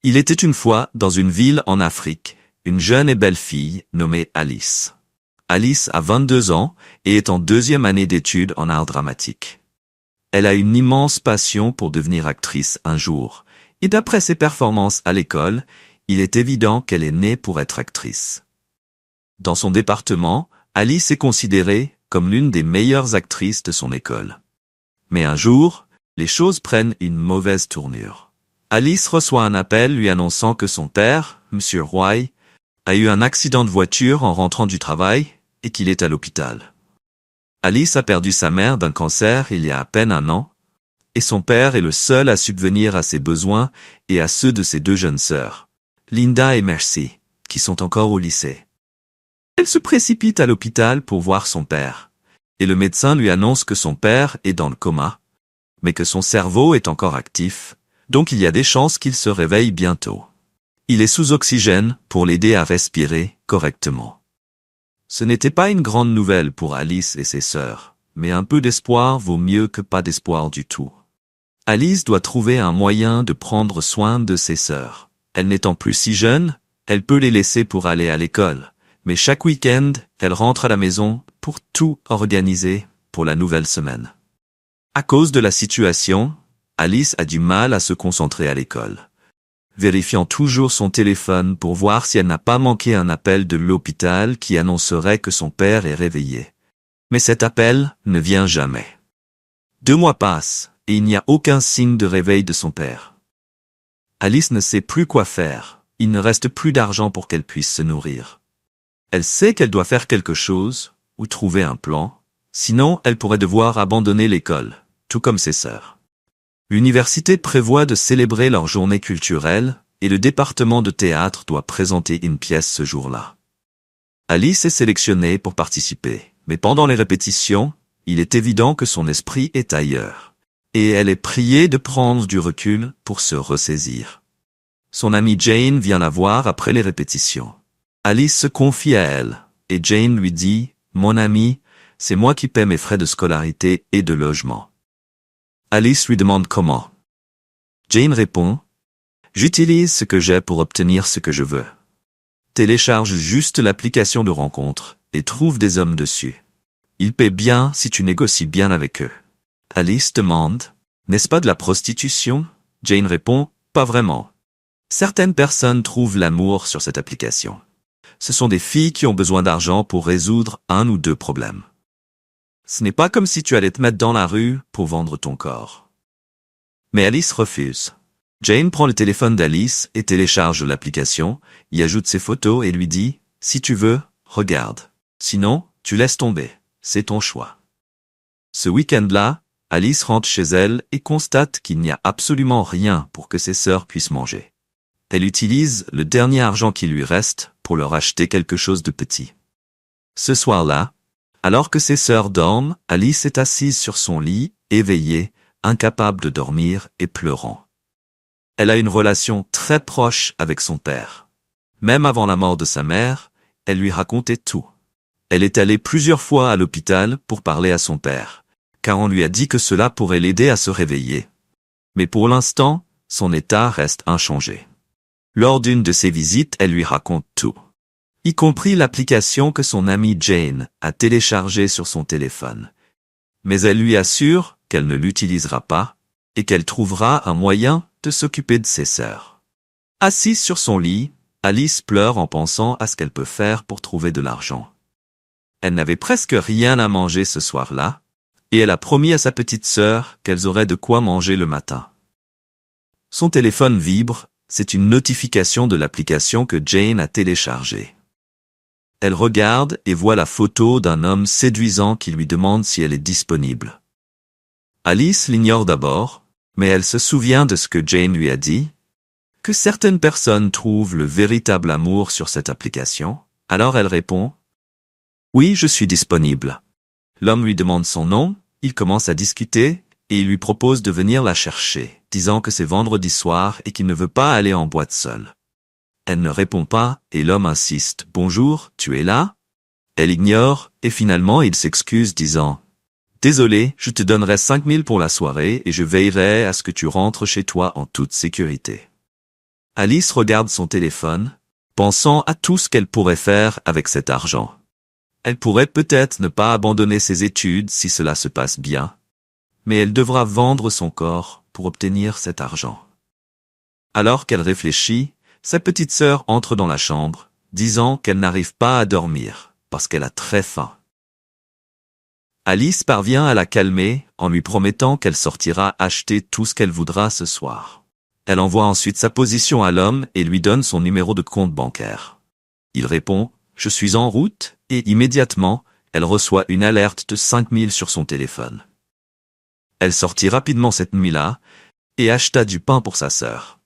Il était une fois, dans une ville en Afrique, une jeune et belle fille nommée Alice. Alice a 22 ans et est en deuxième année d'études en art dramatique. Elle a une immense passion pour devenir actrice un jour, et d'après ses performances à l'école, il est évident qu'elle est née pour être actrice. Dans son département, Alice est considérée comme l'une des meilleures actrices de son école. Mais un jour, les choses prennent une mauvaise tournure. Alice reçoit un appel lui annonçant que son père, M. Roy, a eu un accident de voiture en rentrant du travail et qu'il est à l'hôpital. Alice a perdu sa mère d'un cancer il y a à peine un an, et son père est le seul à subvenir à ses besoins et à ceux de ses deux jeunes sœurs, Linda et Mercy, qui sont encore au lycée. Elle se précipite à l'hôpital pour voir son père, et le médecin lui annonce que son père est dans le coma, mais que son cerveau est encore actif, donc il y a des chances qu'il se réveille bientôt. Il est sous oxygène pour l'aider à respirer correctement. Ce n'était pas une grande nouvelle pour Alice et ses sœurs, mais un peu d'espoir vaut mieux que pas d'espoir du tout. Alice doit trouver un moyen de prendre soin de ses sœurs. Elle n'étant plus si jeune, elle peut les laisser pour aller à l'école, mais chaque week-end, elle rentre à la maison pour tout organiser pour la nouvelle semaine. À cause de la situation, Alice a du mal à se concentrer à l'école, vérifiant toujours son téléphone pour voir si elle n'a pas manqué un appel de l'hôpital qui annoncerait que son père est réveillé. Mais cet appel ne vient jamais. 2 mois passent, et il n'y a aucun signe de réveil de son père. Alice ne sait plus quoi faire, il ne reste plus d'argent pour qu'elle puisse se nourrir. Elle sait qu'elle doit faire quelque chose, ou trouver un plan, sinon elle pourrait devoir abandonner l'école, tout comme ses sœurs. L'université prévoit de célébrer leur journée culturelle, et le département de théâtre doit présenter une pièce ce jour-là. Alice est sélectionnée pour participer, mais pendant les répétitions, il est évident que son esprit est ailleurs, et elle est priée de prendre du recul pour se ressaisir. Son amie Jane vient la voir après les répétitions. Alice se confie à elle, et Jane lui dit « Mon amie, c'est moi qui paie mes frais de scolarité et de logement. » Alice lui demande comment. Jane répond « J'utilise ce que j'ai pour obtenir ce que je veux. Télécharge juste l'application de rencontre et trouve des hommes dessus. Ils paient bien si tu négocies bien avec eux. » Alice demande « N'est-ce pas de la prostitution ?» Jane répond « Pas vraiment. Certaines personnes trouvent l'amour sur cette application. Ce sont des filles qui ont besoin d'argent pour résoudre 1 ou 2 problèmes. Ce n'est pas comme si tu allais te mettre dans la rue pour vendre ton corps. » Mais Alice refuse. Jane prend le téléphone d'Alice et télécharge l'application, y ajoute ses photos et lui dit « Si tu veux, regarde. Sinon, tu laisses tomber. C'est ton choix. » Ce week-end-là, Alice rentre chez elle et constate qu'il n'y a absolument rien pour que ses sœurs puissent manger. Elle utilise le dernier argent qui lui reste pour leur acheter quelque chose de petit. Ce soir-là, alors que ses sœurs dorment, Alice est assise sur son lit, éveillée, incapable de dormir et pleurant. Elle a une relation très proche avec son père. Même avant la mort de sa mère, elle lui racontait tout. Elle est allée plusieurs fois à l'hôpital pour parler à son père, car on lui a dit que cela pourrait l'aider à se réveiller. Mais pour l'instant, son état reste inchangé. Lors d'une de ses visites, elle lui raconte tout, y compris l'application que son amie Jane a téléchargée sur son téléphone. Mais elle lui assure qu'elle ne l'utilisera pas et qu'elle trouvera un moyen de s'occuper de ses sœurs. Assise sur son lit, Alice pleure en pensant à ce qu'elle peut faire pour trouver de l'argent. Elle n'avait presque rien à manger ce soir-là, et elle a promis à sa petite sœur qu'elles auraient de quoi manger le matin. Son téléphone vibre, c'est une notification de l'application que Jane a téléchargée. Elle regarde et voit la photo d'un homme séduisant qui lui demande si elle est disponible. Alice l'ignore d'abord, mais elle se souvient de ce que Jane lui a dit, que certaines personnes trouvent le véritable amour sur cette application, alors elle répond « Oui, je suis disponible. » L'homme lui demande son nom, il commence à discuter, et il lui propose de venir la chercher, disant que c'est vendredi soir et qu'il ne veut pas aller en boîte seule. Elle ne répond pas, et l'homme insiste « Bonjour, tu es là ?» Elle ignore, et finalement il s'excuse disant « Désolé, je te donnerai 5 000 pour la soirée et je veillerai à ce que tu rentres chez toi en toute sécurité. » Alice regarde son téléphone, pensant à tout ce qu'elle pourrait faire avec cet argent. Elle pourrait peut-être ne pas abandonner ses études si cela se passe bien, mais elle devra vendre son corps pour obtenir cet argent. Alors qu'elle réfléchit, sa petite sœur entre dans la chambre, disant qu'elle n'arrive pas à dormir, parce qu'elle a très faim. Alice parvient à la calmer en lui promettant qu'elle sortira acheter tout ce qu'elle voudra ce soir. Elle envoie ensuite sa position à l'homme et lui donne son numéro de compte bancaire. Il répond « Je suis en route » et immédiatement, elle reçoit une alerte de 5000 sur son téléphone. Elle sortit rapidement cette nuit-là et acheta du pain pour sa sœur.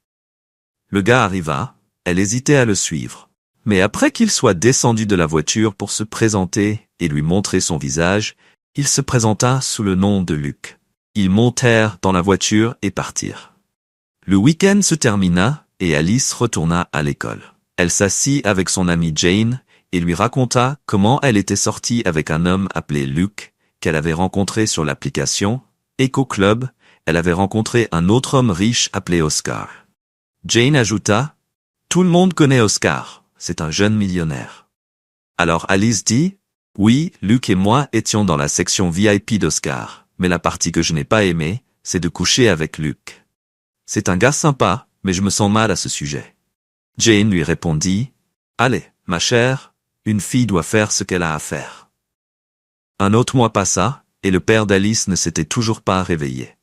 Le gars arriva, elle hésitait à le suivre. Mais après qu'il soit descendu de la voiture pour se présenter et lui montrer son visage, il se présenta sous le nom de Luc. Ils montèrent dans la voiture et partirent. Le week-end se termina et Alice retourna à l'école. Elle s'assit avec son amie Jane et lui raconta comment elle était sortie avec un homme appelé Luc, qu'elle avait rencontré sur l'application Eco Club. Elle avait rencontré un autre homme riche appelé Oscar. Jane ajouta « Tout le monde connaît Oscar, c'est un jeune millionnaire. » Alors Alice dit « Oui, Luc et moi étions dans la section VIP d'Oscar, mais la partie que je n'ai pas aimée, c'est de coucher avec Luc. C'est un gars sympa, mais je me sens mal à ce sujet. » Jane lui répondit « Allez, ma chère, une fille doit faire ce qu'elle a à faire. » Un autre mois passa, et le père d'Alice ne s'était toujours pas réveillé.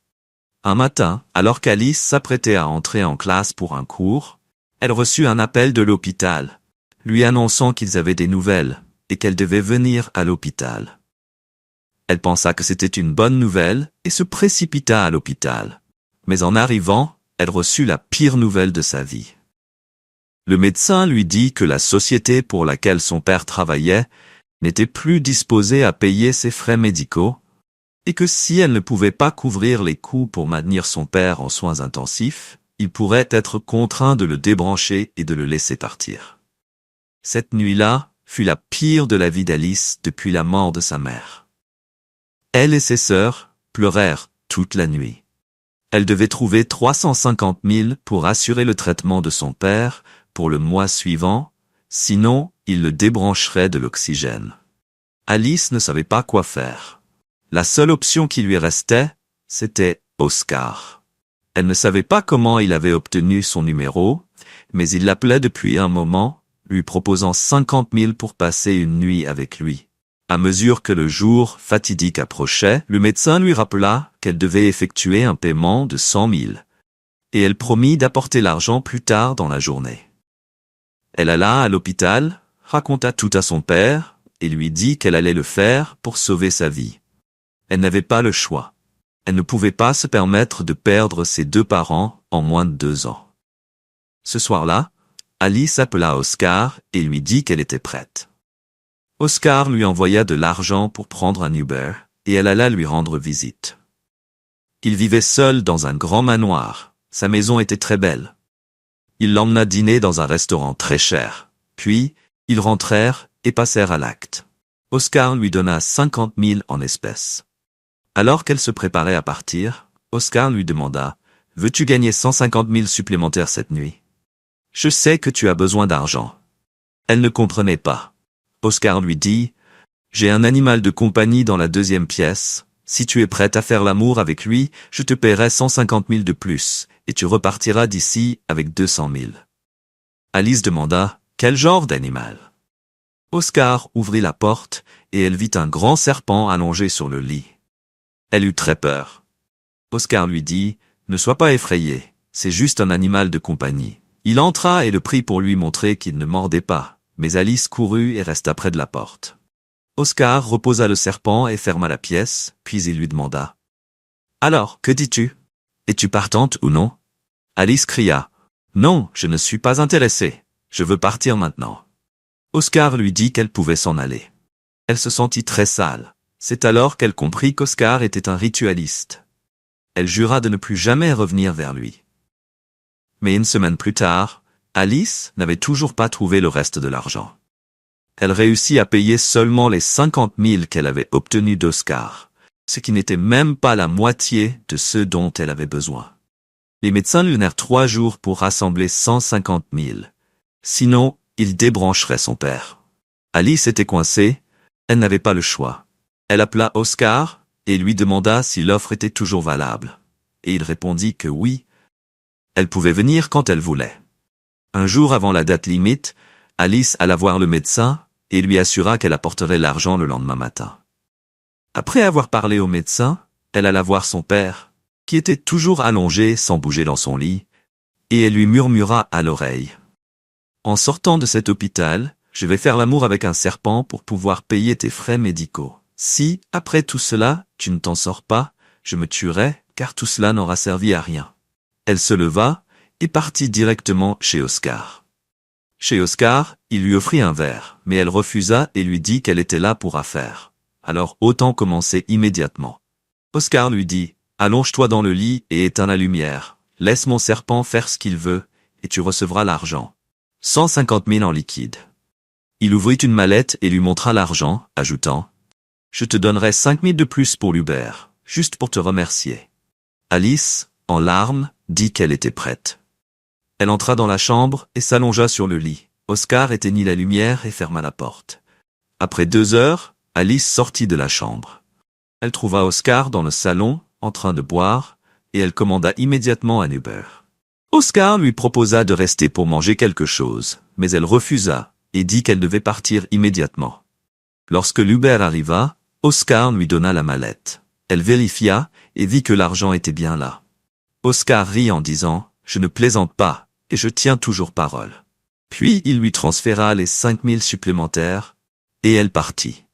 Un matin, alors qu'Alice s'apprêtait à entrer en classe pour un cours, elle reçut un appel de l'hôpital, lui annonçant qu'ils avaient des nouvelles et qu'elle devait venir à l'hôpital. Elle pensa que c'était une bonne nouvelle et se précipita à l'hôpital. Mais en arrivant, elle reçut la pire nouvelle de sa vie. Le médecin lui dit que la société pour laquelle son père travaillait n'était plus disposée à payer ses frais médicaux et que si elle ne pouvait pas couvrir les coûts pour maintenir son père en soins intensifs, il pourrait être contraint de le débrancher et de le laisser partir. Cette nuit-là fut la pire de la vie d'Alice depuis la mort de sa mère. Elle et ses sœurs pleurèrent toute la nuit. Elle devait trouver 350 000 pour assurer le traitement de son père pour le mois suivant, sinon il le débrancherait de l'oxygène. Alice ne savait pas quoi faire. La seule option qui lui restait, c'était Oscar. Elle ne savait pas comment il avait obtenu son numéro, mais il l'appelait depuis un moment, lui proposant 50 000 pour passer une nuit avec lui. À mesure que le jour fatidique approchait, le médecin lui rappela qu'elle devait effectuer un paiement de 100 000. Et elle promit d'apporter l'argent plus tard dans la journée. Elle alla à l'hôpital, raconta tout à son père, et lui dit qu'elle allait le faire pour sauver sa vie. Elle n'avait pas le choix. Elle ne pouvait pas se permettre de perdre ses deux parents en moins de 2 ans. Ce soir-là, Alice appela Oscar et lui dit qu'elle était prête. Oscar lui envoya de l'argent pour prendre un Uber, et elle alla lui rendre visite. Il vivait seul dans un grand manoir, sa maison était très belle. Il l'emmena dîner dans un restaurant très cher, puis, ils rentrèrent et passèrent à l'acte. Oscar lui donna 50 000 en espèces. Alors qu'elle se préparait à partir, Oscar lui demanda « Veux-tu gagner 150 000 supplémentaires cette nuit? Je sais que tu as besoin d'argent. » Elle ne comprenait pas. Oscar lui dit « J'ai un animal de compagnie dans la 2e pièce. Si tu es prête à faire l'amour avec lui, je te paierai 150 000 de plus, et tu repartiras d'ici avec 200 000. » Alice demanda « Quel genre d'animal ?» Oscar ouvrit la porte, et elle vit un grand serpent allongé sur le lit. Elle eut très peur. Oscar lui dit « Ne sois pas effrayé, c'est juste un animal de compagnie. » Il entra et le prit pour lui montrer qu'il ne mordait pas, mais Alice courut et resta près de la porte. Oscar reposa le serpent et ferma la pièce, puis il lui demanda « Alors, que dis-tu? Es-tu partante ou non ?» Alice cria « Non, je ne suis pas intéressée, je veux partir maintenant. » Oscar lui dit qu'elle pouvait s'en aller. Elle se sentit très sale. C'est alors qu'elle comprit qu'Oscar était un ritualiste. Elle jura de ne plus jamais revenir vers lui. Mais une semaine plus tard, Alice n'avait toujours pas trouvé le reste de l'argent. Elle réussit à payer seulement les 50 000 qu'elle avait obtenus d'Oscar, ce qui n'était même pas la moitié de ce dont elle avait besoin. Les médecins lui donnèrent 3 jours pour rassembler 150 000. Sinon, il débrancherait son père. Alice était coincée, elle n'avait pas le choix. Elle appela Oscar et lui demanda si l'offre était toujours valable. Et il répondit que oui. Elle pouvait venir quand elle voulait. Un jour avant la date limite, Alice alla voir le médecin et lui assura qu'elle apporterait l'argent le lendemain matin. Après avoir parlé au médecin, elle alla voir son père, qui était toujours allongé sans bouger dans son lit, et elle lui murmura à l'oreille. En sortant de cet hôpital, je vais faire l'amour avec un serpent pour pouvoir payer tes frais médicaux. Si, après tout cela, tu ne t'en sors pas, je me tuerai, car tout cela n'aura servi à rien. Elle se leva et partit directement chez Oscar. Chez Oscar, il lui offrit un verre, mais elle refusa et lui dit qu'elle était là pour affaire. Alors autant commencer immédiatement. Oscar lui dit, « Allonge-toi dans le lit et éteins la lumière. Laisse mon serpent faire ce qu'il veut, et tu recevras l'argent. 150 000 en liquide. » Il ouvrit une mallette et lui montra l'argent, ajoutant, « Je te donnerai 5 000 de plus pour l'Uber, juste pour te remercier. » Alice, en larmes, dit qu'elle était prête. Elle entra dans la chambre et s'allongea sur le lit. Oscar éteignit la lumière et ferma la porte. Après 2 heures, Alice sortit de la chambre. Elle trouva Oscar dans le salon, en train de boire, et elle commanda immédiatement un Uber. Oscar lui proposa de rester pour manger quelque chose, mais elle refusa et dit qu'elle devait partir immédiatement. Lorsque l'Uber arriva, Oscar lui donna la mallette. Elle vérifia et vit que l'argent était bien là. Oscar rit en disant « Je ne plaisante pas, et je tiens toujours parole. » Puis il lui transféra les 5 000 supplémentaires, et elle partit.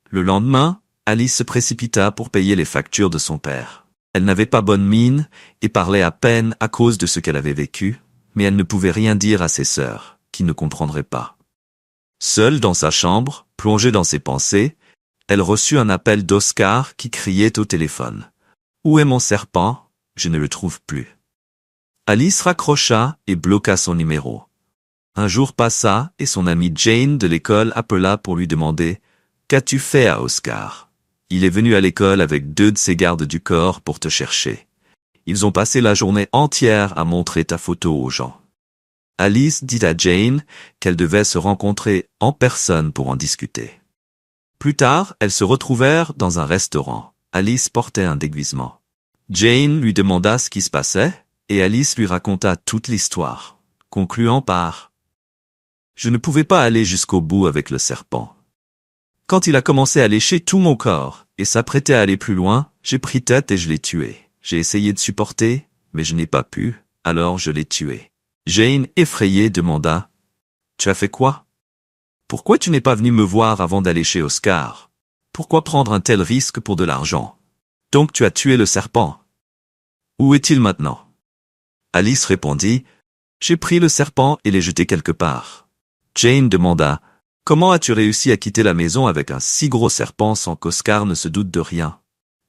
Le lendemain, Alice se précipita pour payer les factures de son père. Elle n'avait pas bonne mine et parlait à peine à cause de ce qu'elle avait vécu, mais elle ne pouvait rien dire à ses sœurs, qui ne comprendraient pas. Seule dans sa chambre, plongée dans ses pensées, elle reçut un appel d'Oscar qui criait au téléphone. « Où est mon serpent? Je ne le trouve plus. » Alice raccrocha et bloqua son numéro. Un jour passa et son amie Jane de l'école appela pour lui demander « Qu'as-tu fait à Oscar? Il est venu à l'école avec 2 de ses gardes du corps pour te chercher. Ils ont passé la journée entière à montrer ta photo aux gens. » Alice dit à Jane qu'elle devait se rencontrer en personne pour en discuter. Plus tard, elles se retrouvèrent dans un restaurant. Alice portait un déguisement. Jane lui demanda ce qui se passait, et Alice lui raconta toute l'histoire, concluant par « Je ne pouvais pas aller jusqu'au bout avec le serpent. Quand il a commencé à lécher tout mon corps, et s'apprêtait à aller plus loin, j'ai pris tête et je l'ai tué. J'ai essayé de supporter, mais je n'ai pas pu, alors je l'ai tué. » Jane, effrayée, demanda « Tu as fait quoi? Pourquoi tu n'es pas venu me voir avant d'aller chez Oscar? Pourquoi prendre un tel risque pour de l'argent? Donc tu as tué le serpent. Où est-il maintenant? » Alice répondit « J'ai pris le serpent et l'ai jeté quelque part. » Jane demanda « Comment as-tu réussi à quitter la maison avec un si gros serpent sans qu'Oscar ne se doute de rien? »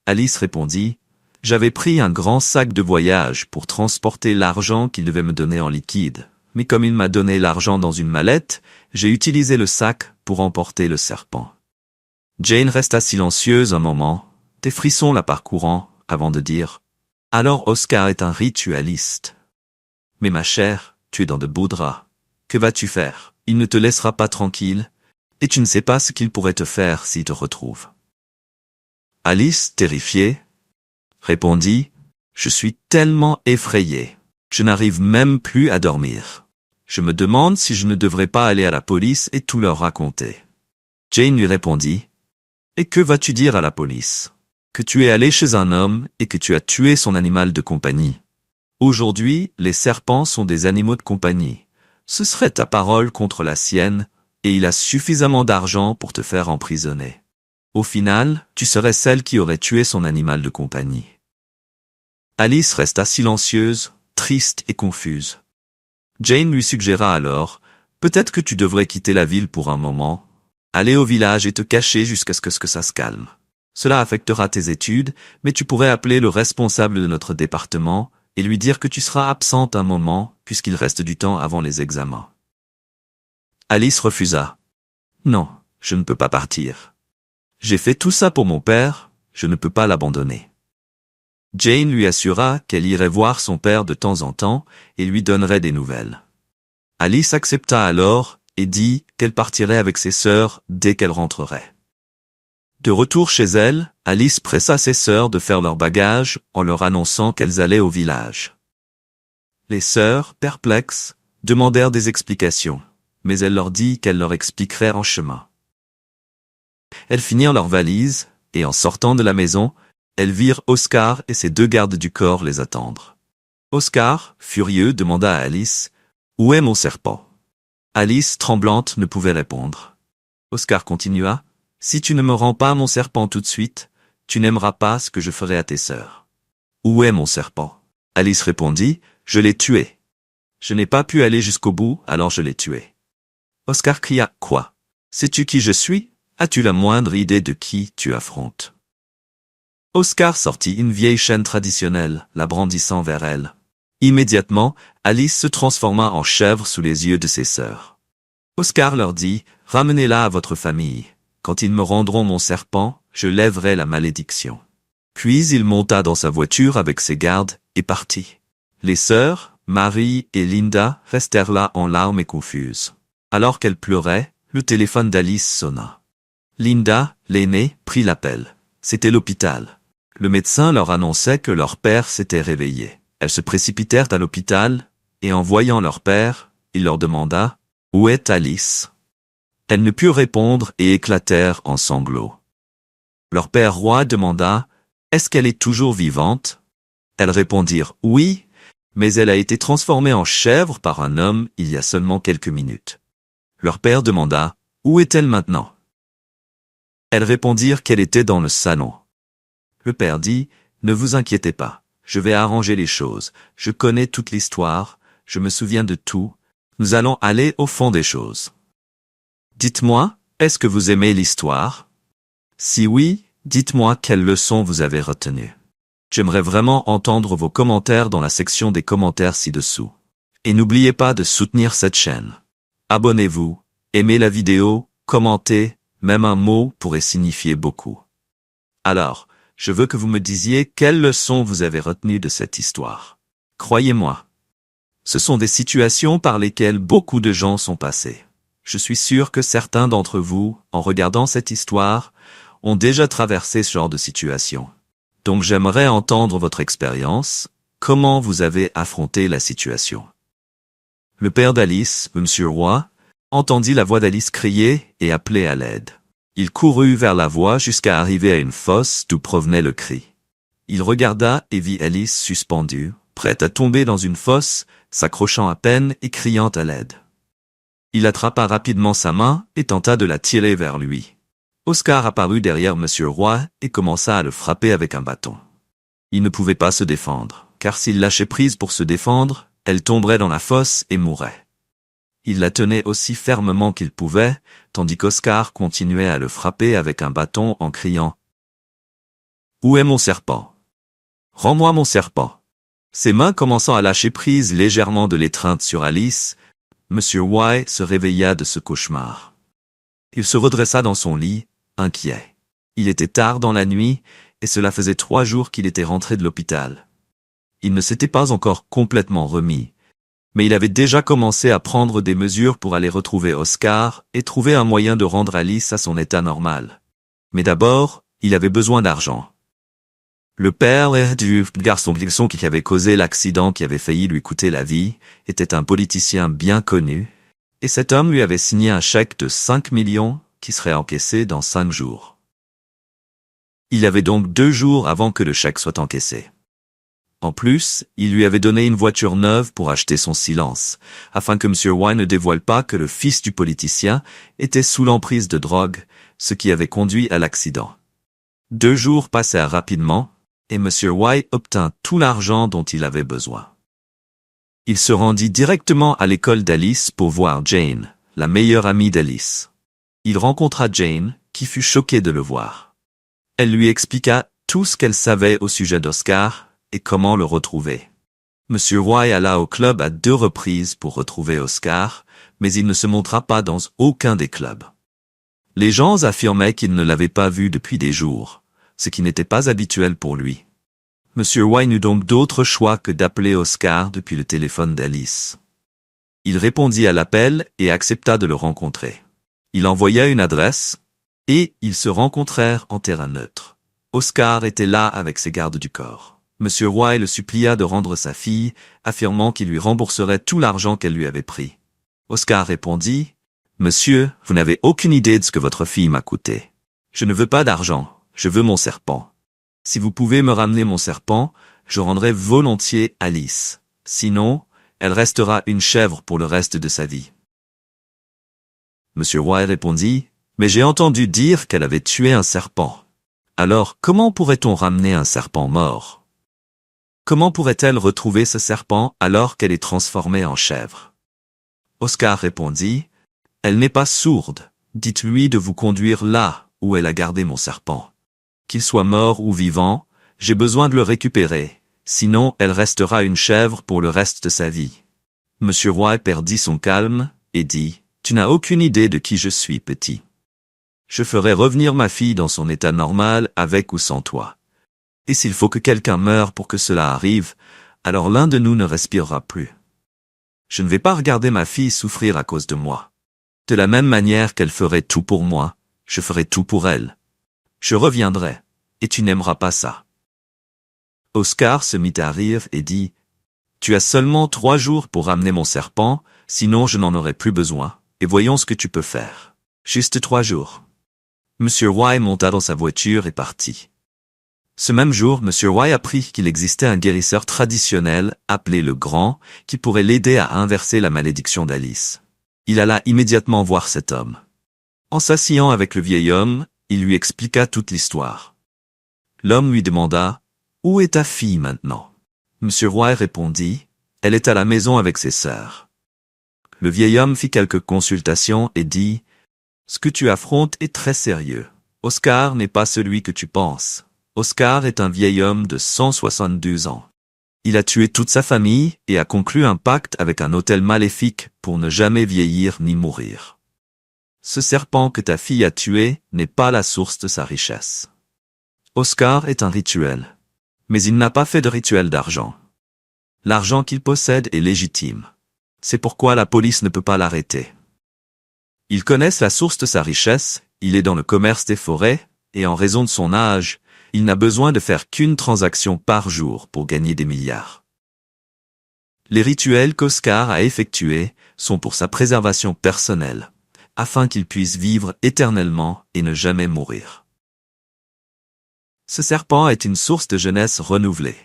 Alice répondit « J'avais pris un grand sac de voyage pour transporter l'argent qu'il devait me donner en liquide. Mais comme il m'a donné l'argent dans une mallette, j'ai utilisé le sac pour emporter le serpent. » Jane resta silencieuse un moment, des frissons la parcourant, avant de dire « Alors Oscar est un ritualiste. Mais ma chère, tu es dans de beaux draps. Que vas-tu faire? Il ne te laissera pas tranquille, et tu ne sais pas ce qu'il pourrait te faire s'il te retrouve. » Alice, terrifiée, répondit « Je suis tellement effrayée. Je n'arrive même plus à dormir. Je me demande si je ne devrais pas aller à la police et tout leur raconter. » Jane lui répondit « Et que vas-tu dire à la police? Que tu es allé chez un homme et que tu as tué son animal de compagnie. Aujourd'hui, les serpents sont des animaux de compagnie. Ce serait ta parole contre la sienne, et il a suffisamment d'argent pour te faire emprisonner. Au final, tu serais celle qui aurait tué son animal de compagnie. » Alice resta silencieuse, triste et confuse. Jane lui suggéra alors « Peut-être que tu devrais quitter la ville pour un moment, aller au village et te cacher jusqu'à ce que ça se calme. Cela affectera tes études, mais tu pourrais appeler le responsable de notre département et lui dire que tu seras absente un moment puisqu'il reste du temps avant les examens. » Alice refusa. « Non, je ne peux pas partir. J'ai fait tout ça pour mon père, je ne peux pas l'abandonner. » Jane lui assura qu'elle irait voir son père de temps en temps et lui donnerait des nouvelles. Alice accepta alors et dit qu'elle partirait avec ses sœurs dès qu'elle rentrerait. De retour chez elle, Alice pressa ses sœurs de faire leur bagage en leur annonçant qu'elles allaient au village. Les sœurs, perplexes, demandèrent des explications, mais elle leur dit qu'elle leur expliquerait en chemin. Elles finirent leurs valises, et en sortant de la maison, elles virent Oscar et ses 2 gardes du corps les attendre. Oscar, furieux, demanda à Alice « Où est mon serpent ?» Alice, tremblante, ne pouvait répondre. Oscar continua « Si tu ne me rends pas mon serpent tout de suite, tu n'aimeras pas ce que je ferai à tes sœurs. »« Où est mon serpent ?» Alice répondit « Je l'ai tué. Je n'ai pas pu aller jusqu'au bout, alors je l'ai tué. » Oscar cria « Quoi? Sais-tu qui je suis? As-tu la moindre idée de qui tu affrontes ?» Oscar sortit une vieille chaîne traditionnelle, la brandissant vers elle. Immédiatement, Alice se transforma en chèvre sous les yeux de ses sœurs. Oscar leur dit « Ramenez-la à votre famille. Quand ils me rendront mon serpent, je lèverai la malédiction. » Puis il monta dans sa voiture avec ses gardes et partit. Les sœurs, Marie et Linda, restèrent là en larmes et confuses. Alors qu'elles pleuraient, le téléphone d'Alice sonna. Linda, l'aînée, prit l'appel. C'était l'hôpital. Le médecin leur annonçait que leur père s'était réveillé. Elles se précipitèrent à l'hôpital, et en voyant leur père, il leur demanda « Où est Alice ?» Elles ne purent répondre et éclatèrent en sanglots. Leur père roi demanda « Est-ce qu'elle est toujours vivante ?» Elles répondirent « Oui, mais elle a été transformée en chèvre par un homme il y a seulement quelques minutes. » Leur père demanda « Où est-elle maintenant ?» Elles répondirent qu'elle était dans le salon. Le père dit « Ne vous inquiétez pas. Je vais arranger les choses. Je connais toute l'histoire. Je me souviens de tout. Nous allons aller au fond des choses. Dites-moi, est-ce que vous aimez l'histoire? Si oui, dites-moi quelle leçon vous avez retenue. J'aimerais vraiment entendre vos commentaires dans la section des commentaires ci-dessous. Et n'oubliez pas de soutenir cette chaîne. Abonnez-vous, aimez la vidéo, commentez, même un mot pourrait signifier beaucoup. Alors, je veux que vous me disiez quelle leçon vous avez retenue de cette histoire. Croyez-moi, ce sont des situations par lesquelles beaucoup de gens sont passés. Je suis sûr que certains d'entre vous, en regardant cette histoire, ont déjà traversé ce genre de situation. Donc j'aimerais entendre votre expérience, comment vous avez affronté la situation. Le père d'Alice, Monsieur Roy, entendit la voix d'Alice crier et appeler à l'aide. Il courut vers la voix jusqu'à arriver à une fosse d'où provenait le cri. Il regarda et vit Alice suspendue, prête à tomber dans une fosse, s'accrochant à peine et criant à l'aide. Il attrapa rapidement sa main et tenta de la tirer vers lui. Oscar apparut derrière Monsieur Roy et commença à le frapper avec un bâton. Il ne pouvait pas se défendre, car s'il lâchait prise pour se défendre, elle tomberait dans la fosse et mourrait. Il la tenait aussi fermement qu'il pouvait, tandis qu'Oscar continuait à le frapper avec un bâton en criant « Où est mon serpent? Rends-moi mon serpent !» Ses mains commençant à lâcher prise légèrement de l'étreinte sur Alice, Monsieur White se réveilla de ce cauchemar. Il se redressa dans son lit, inquiet. Il était tard dans la nuit, et cela faisait 3 jours qu'il était rentré de l'hôpital. Il ne s'était pas encore complètement remis, mais il avait déjà commencé à prendre des mesures pour aller retrouver Oscar et trouver un moyen de rendre Alice à son état normal. Mais d'abord, il avait besoin d'argent. Le père du garçon qui avait causé l'accident qui avait failli lui coûter la vie était un politicien bien connu, et cet homme lui avait signé un chèque de 5 millions qui serait encaissé dans 5 jours. Il avait donc 2 jours avant que le chèque soit encaissé. En plus, il lui avait donné une voiture neuve pour acheter son silence, afin que M. White ne dévoile pas que le fils du politicien était sous l'emprise de drogue, ce qui avait conduit à l'accident. 2 jours passèrent rapidement, et M. White obtint tout l'argent dont il avait besoin. Il se rendit directement à l'école d'Alice pour voir Jane, la meilleure amie d'Alice. Il rencontra Jane, qui fut choquée de le voir. Elle lui expliqua tout ce qu'elle savait au sujet d'Oscar, et comment le retrouver. M. Roy alla au club à 2 reprises pour retrouver Oscar, mais il ne se montra pas dans aucun des clubs. Les gens affirmaient qu'ils ne l'avaient pas vu depuis des jours, ce qui n'était pas habituel pour lui. Monsieur Y n'eut donc d'autre choix que d'appeler Oscar depuis le téléphone d'Alice. Il répondit à l'appel et accepta de le rencontrer. Il envoya une adresse, et ils se rencontrèrent en terrain neutre. Oscar était là avec ses gardes du corps. Monsieur Y le supplia de rendre sa fille, affirmant qu'il lui rembourserait tout l'argent qu'elle lui avait pris. Oscar répondit, « Monsieur, vous n'avez aucune idée de ce que votre fille m'a coûté. Je ne veux pas d'argent, je veux mon serpent. Si vous pouvez me ramener mon serpent, je rendrai volontiers Alice. Sinon, elle restera une chèvre pour le reste de sa vie. » Monsieur Y répondit, « Mais j'ai entendu dire qu'elle avait tué un serpent. Alors, comment pourrait-on ramener un serpent mort? Comment pourrait-elle retrouver ce serpent alors qu'elle est transformée en chèvre? » Oscar répondit, « Elle n'est pas sourde. Dites-lui de vous conduire là où elle a gardé mon serpent. Qu'il soit mort ou vivant, j'ai besoin de le récupérer, sinon elle restera une chèvre pour le reste de sa vie. » Monsieur Y perdit son calme et dit, « Tu n'as aucune idée de qui je suis, petit. Je ferai revenir ma fille dans son état normal avec ou sans toi. Et s'il faut que quelqu'un meure pour que cela arrive, alors l'un de nous ne respirera plus. Je ne vais pas regarder ma fille souffrir à cause de moi. De la même manière qu'elle ferait tout pour moi, je ferai tout pour elle. Je reviendrai, et tu n'aimeras pas ça. » Oscar se mit à rire et dit, « Tu as seulement 3 jours pour ramener mon serpent, sinon je n'en aurai plus besoin, et voyons ce que tu peux faire. Juste 3 jours. » Monsieur Y monta dans sa voiture et partit. Ce même jour, Monsieur Y apprit qu'il existait un guérisseur traditionnel, appelé le Grand, qui pourrait l'aider à inverser la malédiction d'Alice. Il alla immédiatement voir cet homme. En s'asseyant avec le vieil homme, il lui expliqua toute l'histoire. L'homme lui demanda, « Où est ta fille maintenant ?» Monsieur Y répondit, « Elle est à la maison avec ses sœurs. » Le vieil homme fit quelques consultations et dit, « Ce que tu affrontes est très sérieux. Oscar n'est pas celui que tu penses. Oscar est un vieil homme de 172 ans. Il a tué toute sa famille et a conclu un pacte avec un autel maléfique pour ne jamais vieillir ni mourir. Ce serpent que ta fille a tué n'est pas la source de sa richesse. Oscar est un rituel. Mais il n'a pas fait de rituel d'argent. L'argent qu'il possède est légitime. C'est pourquoi la police ne peut pas l'arrêter. Ils connaissent la source de sa richesse, il est dans le commerce des forêts, et en raison de son âge, il n'a besoin de faire qu'une transaction par jour pour gagner des milliards. Les rituels qu'Oscar a effectués sont pour sa préservation personnelle, afin qu'il puisse vivre éternellement et ne jamais mourir. Ce serpent est une source de jeunesse renouvelée.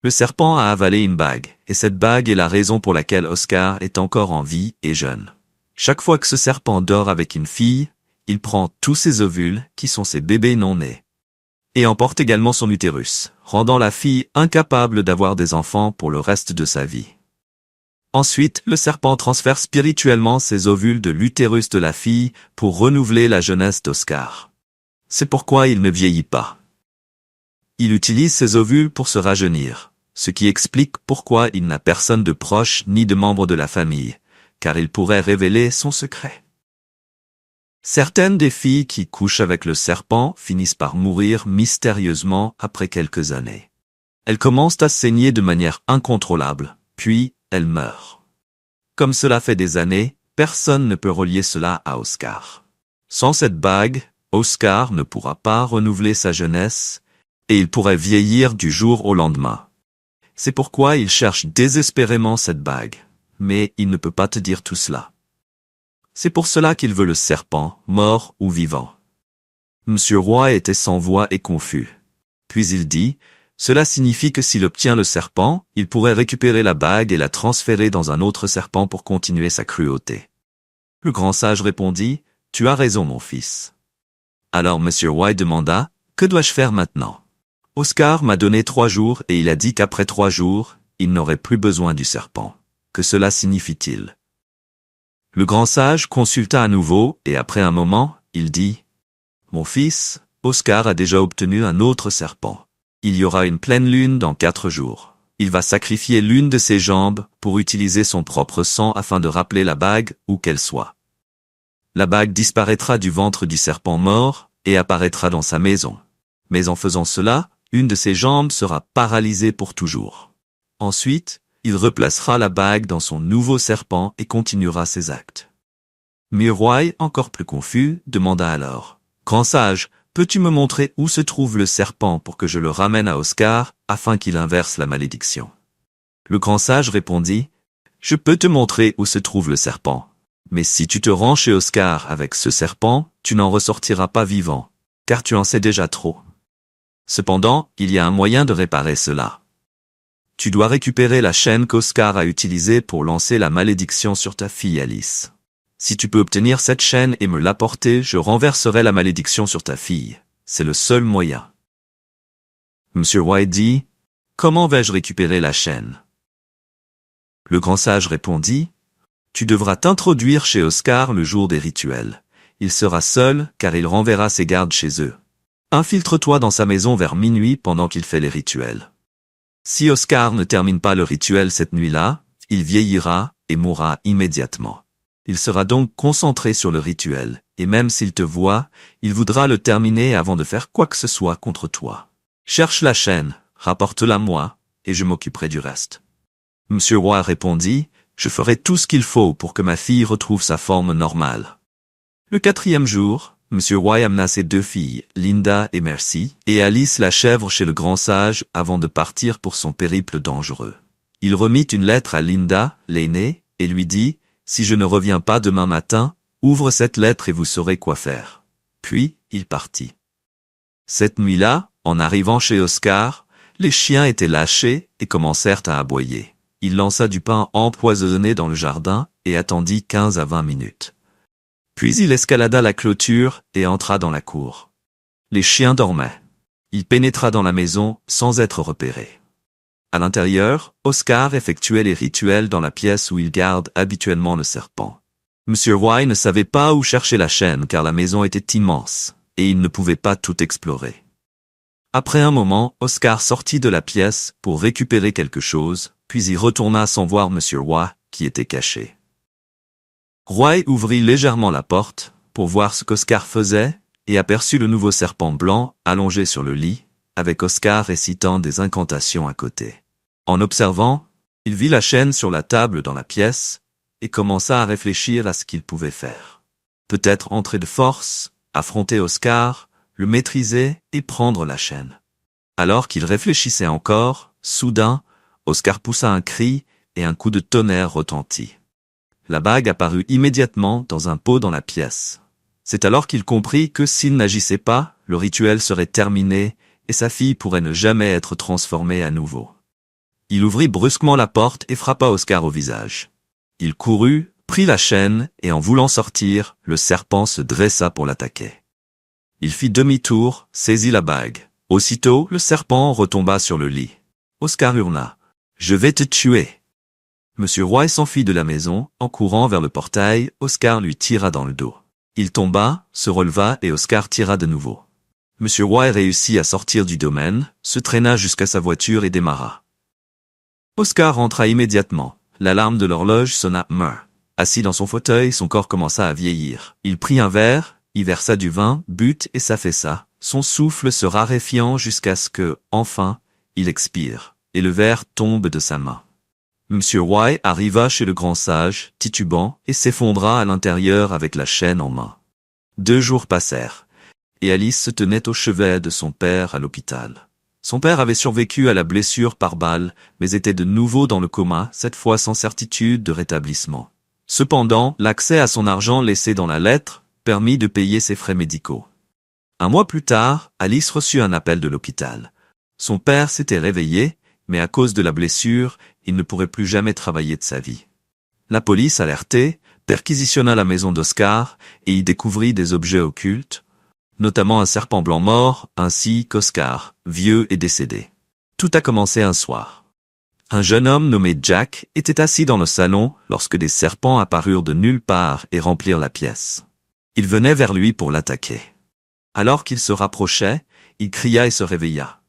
Le serpent a avalé une bague, et cette bague est la raison pour laquelle Oscar est encore en vie et jeune. Chaque fois que ce serpent dort avec une fille, il prend tous ses ovules, qui sont ses bébés non-nés, et emporte également son utérus, rendant la fille incapable d'avoir des enfants pour le reste de sa vie. Ensuite, le serpent transfère spirituellement ses ovules de l'utérus de la fille pour renouveler la jeunesse d'Oscar. C'est pourquoi il ne vieillit pas. Il utilise ses ovules pour se rajeunir, ce qui explique pourquoi il n'a personne de proche ni de membre de la famille, car il pourrait révéler son secret. Certaines des filles qui couchent avec le serpent finissent par mourir mystérieusement après quelques années. Elles commencent à saigner de manière incontrôlable, puis elles meurent. Comme cela fait des années, personne ne peut relier cela à Oscar. Sans cette bague, Oscar ne pourra pas renouveler sa jeunesse, et il pourrait vieillir du jour au lendemain. C'est pourquoi il cherche désespérément cette bague, mais il ne peut pas te dire tout cela. C'est pour cela qu'il veut le serpent, mort ou vivant. Monsieur Roy était sans voix et confus. Puis il dit, « Cela signifie que s'il obtient le serpent, il pourrait récupérer la bague et la transférer dans un autre serpent pour continuer sa cruauté. » Le grand sage répondit, « Tu as raison, mon fils. » Alors Monsieur Roy demanda, « Que dois-je faire maintenant ?» Oscar m'a donné 3 jours et il a dit qu'après 3 jours, il n'aurait plus besoin du serpent. Que cela signifie-t-il? Le grand sage consulta à nouveau et après un moment, il dit, « Mon fils, Oscar a déjà obtenu un autre serpent. Il y aura une pleine lune dans 4 jours. Il va sacrifier l'une de ses jambes pour utiliser son propre sang afin de rappeler la bague où qu'elle soit. La bague disparaîtra du ventre du serpent mort et apparaîtra dans sa maison. Mais en faisant cela, Une de ses jambes sera paralysée pour toujours. Ensuite, il replacera la bague dans son nouveau serpent et continuera ses actes. Muir, encore plus confus, demanda alors. « Grand sage, peux-tu me montrer où se trouve le serpent pour que je le ramène à Oscar afin qu'il inverse la malédiction ?» Le grand sage répondit. « Je peux te montrer où se trouve le serpent. Mais si tu te rends chez Oscar avec ce serpent, tu n'en ressortiras pas vivant, car tu en sais déjà trop. Cependant, il y a un moyen de réparer cela. Tu dois récupérer la chaîne qu'Oscar a utilisée pour lancer la malédiction sur ta fille Alice. Si tu peux obtenir cette chaîne et me l'apporter, je renverserai la malédiction sur ta fille. C'est le seul moyen. » Monsieur White dit, « Comment vais-je récupérer la chaîne ?» Le grand sage répondit, « Tu devras t'introduire chez Oscar le jour des rituels. Il sera seul, car il renverra ses gardes chez eux. Infiltre-toi dans sa maison vers minuit pendant qu'il fait les rituels. Si Oscar ne termine pas le rituel cette nuit-là, il vieillira et mourra immédiatement. Il sera donc concentré sur le rituel, et même s'il te voit, il voudra le terminer avant de faire quoi que ce soit contre toi. Cherche la chaîne, rapporte-la moi, et je m'occuperai du reste. » Monsieur Roy répondit, « Je ferai tout ce qu'il faut pour que ma fille retrouve sa forme normale. » Le 4e jour, Monsieur Roy amena ses 2 filles, Linda et Mercy, et Alice la chèvre chez le grand sage avant de partir pour son périple dangereux. Il remit une lettre à Linda, l'aînée, et lui dit, « Si je ne reviens pas demain matin, ouvre cette lettre et vous saurez quoi faire. » Puis, il partit. Cette nuit-là, en arrivant chez Oscar, les chiens étaient lâchés et commencèrent à aboyer. Il lança du pain empoisonné dans le jardin et attendit 15 à 20 minutes. Puis il escalada la clôture et entra dans la cour. Les chiens dormaient. Il pénétra dans la maison sans être repéré. À l'intérieur, Oscar effectuait les rituels dans la pièce où il garde habituellement le serpent. Monsieur Roy ne savait pas où chercher la chaîne car la maison était immense, et il ne pouvait pas tout explorer. Après un moment, Oscar sortit de la pièce pour récupérer quelque chose, puis il retourna sans voir Monsieur Roy, qui était caché. Roy ouvrit légèrement la porte, pour voir ce qu'Oscar faisait, et aperçut le nouveau serpent blanc allongé sur le lit, avec Oscar récitant des incantations à côté. En observant, il vit la chaîne sur la table dans la pièce, et commença à réfléchir à ce qu'il pouvait faire. Peut-être entrer de force, affronter Oscar, le maîtriser et prendre la chaîne. Alors qu'il réfléchissait encore, soudain, Oscar poussa un cri et un coup de tonnerre retentit. La bague apparut immédiatement dans un pot dans la pièce. C'est alors qu'il comprit que s'il n'agissait pas, le rituel serait terminé et sa fille pourrait ne jamais être transformée à nouveau. Il ouvrit brusquement la porte et frappa Oscar au visage. Il courut, prit la chaîne et en voulant sortir, le serpent se dressa pour l'attaquer. Il fit demi-tour, saisit la bague. Aussitôt, le serpent retomba sur le lit. Oscar hurla. « Je vais te tuer !» Monsieur Roy s'enfuit de la maison. En courant vers le portail, Oscar lui tira dans le dos. Il tomba, se releva et Oscar tira de nouveau. Monsieur Roy réussit à sortir du domaine, se traîna jusqu'à sa voiture et démarra. Oscar rentra immédiatement. L'alarme de l'horloge sonna. Assis dans son fauteuil, son corps commença à vieillir. Il prit un verre, y versa du vin, but et s'affaissa, son souffle se raréfiant jusqu'à ce que, enfin, il expire, et le verre tombe de sa main. Monsieur Roy arriva chez le grand sage, titubant, et s'effondra à l'intérieur avec la chaîne en main. 2 jours passèrent, et Alice se tenait au chevet de son père à l'hôpital. Son père avait survécu à la blessure par balle, mais était de nouveau dans le coma, cette fois sans certitude de rétablissement. Cependant, l'accès à son argent laissé dans la lettre permit de payer ses frais médicaux. Un mois plus tard, Alice reçut un appel de l'hôpital. Son père s'était réveillé, mais à cause de la blessure, il ne pourrait plus jamais travailler de sa vie. La police, alertée, perquisitionna la maison d'Oscar et y découvrit des objets occultes, notamment un serpent blanc mort, ainsi qu'Oscar, vieux et décédé. Tout a commencé un soir. Un jeune homme nommé Jack était assis dans le salon lorsque des serpents apparurent de nulle part et remplirent la pièce. Ils venaient vers lui pour l'attaquer. Alors qu'il se rapprochait, il cria et se réveilla.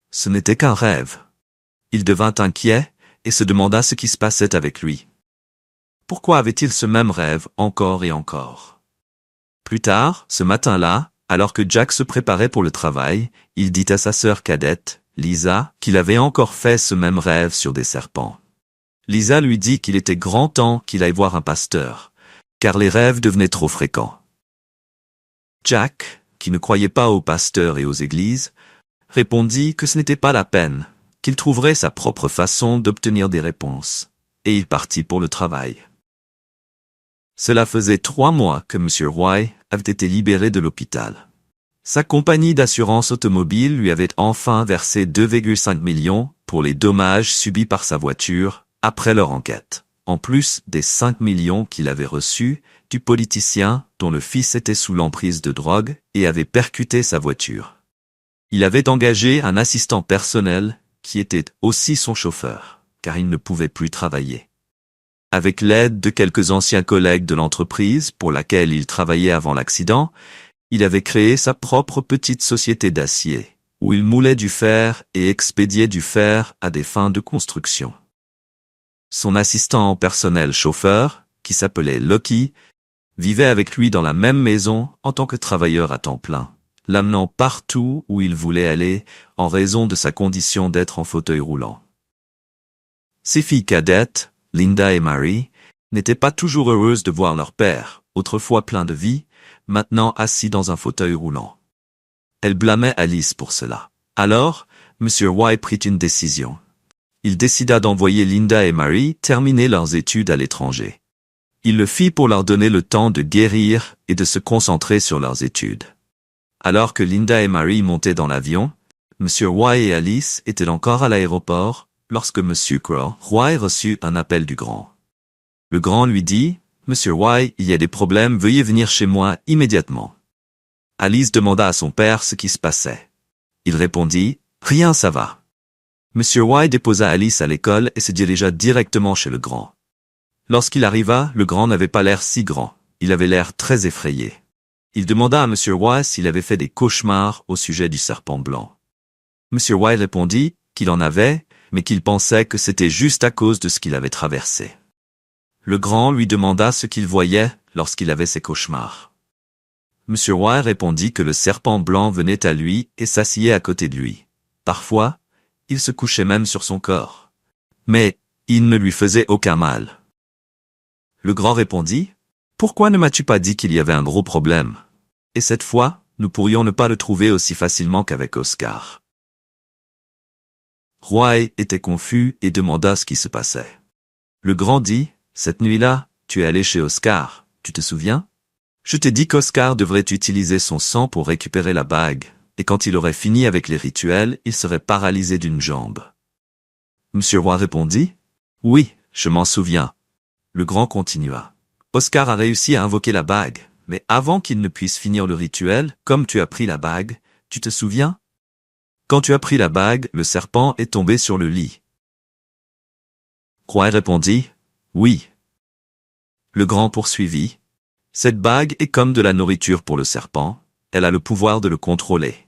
Ce n'était qu'un rêve. Il devint inquiet et se demanda ce qui se passait avec lui. Pourquoi avait-il ce même rêve encore et encore? Plus tard, ce matin-là, Alors que Jack se préparait pour le travail, il dit à sa sœur cadette, Lisa, qu'il avait encore fait ce même rêve sur des serpents. Lisa lui dit qu'il était grand temps qu'il aille voir un pasteur, car les rêves devenaient trop fréquents. Jack, qui ne croyait pas aux pasteurs et aux églises, répondit que ce n'était pas la peine, qu'il trouverait sa propre façon d'obtenir des réponses, et il partit pour le travail. Cela faisait 3 mois que M. Roy avait été libéré de l'hôpital. Sa compagnie d'assurance automobile lui avait enfin versé 2,5 millions pour les dommages subis par sa voiture après leur enquête, en plus des 5 millions qu'il avait reçus du politicien dont le fils était sous l'emprise de drogue et avait percuté sa voiture. Il avait engagé un assistant personnel qui était aussi son chauffeur, car il ne pouvait plus travailler. Avec l'aide de quelques anciens collègues de l'entreprise pour laquelle il travaillait avant l'accident, il avait créé sa propre petite société d'acier, où il moulait du fer et expédiait du fer à des fins de construction. Son assistant personnel chauffeur, qui s'appelait Lucky, vivait avec lui dans la même maison en tant que travailleur à temps plein, l'amenant partout où il voulait aller en raison de sa condition d'être en fauteuil roulant. Ses filles cadettes, Linda et Mary, n'étaient pas toujours heureuses de voir leur père, autrefois plein de vie, maintenant assis dans un fauteuil roulant. Elles blâmaient Alice pour cela. Alors, M. White prit une décision. Il décida d'envoyer Linda et Mary terminer leurs études à l'étranger. Il le fit pour leur donner le temps de guérir et de se concentrer sur leurs études. Alors que Linda et Mary montaient dans l'avion, M. Roy et Alice étaient encore à l'aéroport lorsque M. Roy reçut un appel du grand. Le grand lui dit, « Monsieur Roy, il y a des problèmes, veuillez venir chez moi immédiatement. » Alice demanda à son père ce qui se passait. Il répondit, « Rien, ça va. » M. Roy déposa Alice à l'école et se dirigea directement chez le grand. Lorsqu'il arriva, le grand n'avait pas l'air si grand, il avait l'air très effrayé. Il demanda à M. Roy s'il avait fait des cauchemars au sujet du serpent blanc. M. Roy répondit qu'il en avait, mais qu'il pensait que c'était juste à cause de ce qu'il avait traversé. Le grand lui demanda ce qu'il voyait lorsqu'il avait ses cauchemars. M. Roy répondit que le serpent blanc venait à lui et s'asseyait à côté de lui. Parfois, il se couchait même sur son corps. Mais il ne lui faisait aucun mal. Le grand répondit, « Pourquoi ne m'as-tu pas dit qu'il y avait un gros problème? Et cette fois, nous pourrions ne pas le trouver aussi facilement qu'avec Oscar. » Roy était confus et demanda ce qui se passait. Le grand dit, « Cette nuit-là, tu es allé chez Oscar, tu te souviens? Je t'ai dit qu'Oscar devrait utiliser son sang pour récupérer la bague, et quand il aurait fini avec les rituels, il serait paralysé d'une jambe. » M. Roy répondit, « Oui, je m'en souviens. » Le grand continua. « Oscar a réussi à invoquer la bague, mais avant qu'il ne puisse finir le rituel, comme tu as pris la bague, tu te souviens? Quand tu as pris la bague, le serpent est tombé sur le lit. » Roy répondit, « Oui. » Le grand poursuivit, « Cette bague est comme de la nourriture pour le serpent, elle a le pouvoir de le contrôler.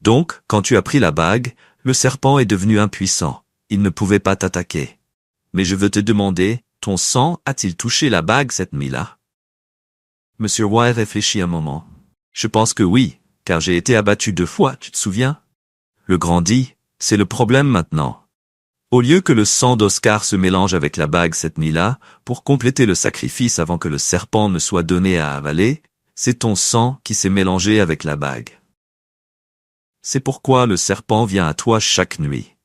Donc, quand tu as pris la bague, le serpent est devenu impuissant, il ne pouvait pas t'attaquer. Mais je veux te demander, ton sang a-t-il touché la bague cette nuit-là? » M. Roy réfléchit un moment. « Je pense que oui, car j'ai été abattu 2 fois, tu te souviens? » Le grand dit, « C'est le problème maintenant. Au lieu que le sang d'Oscar se mélange avec la bague cette nuit-là, pour compléter le sacrifice avant que le serpent ne soit donné à avaler, c'est ton sang qui s'est mélangé avec la bague. C'est pourquoi le serpent vient à toi chaque nuit.